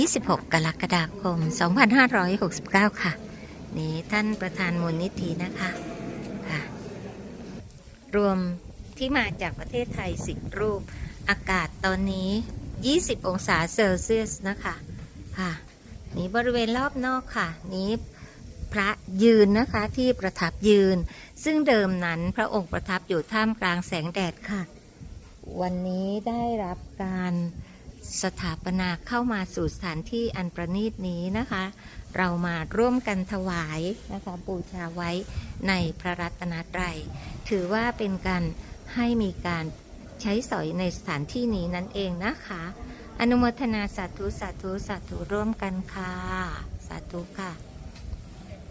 26 กรกฎาคม 2569 ค่ะนี่ท่านประธานมูลนิธินะคะค่ะรวมที่มาจากประเทศไทย10 รูปอากาศตอนนี้20 องศาเซลเซียสนะคะค่ะนี่บริเวณรอบนอกค่ะนี้พระยืนนะคะที่ประทับยืนซึ่งเดิมนั้นพระองค์ประทับอยู่ท่ามกลางแสงแดดค่ะวันนี้ได้รับการสถาปนาเข้ามาสู่สถานที่อันประณีตนี้นะคะเรามาร่วมกันถวายนะคะบูชาไว้ในพระรัตนตรัยถือว่าเป็นการให้มีการใช้สอยในสถานที่นี้นั่นเองนะคะอนุโมทนาสาธุสาธุสาธุร่วมกันค่ะสาธุค่ะ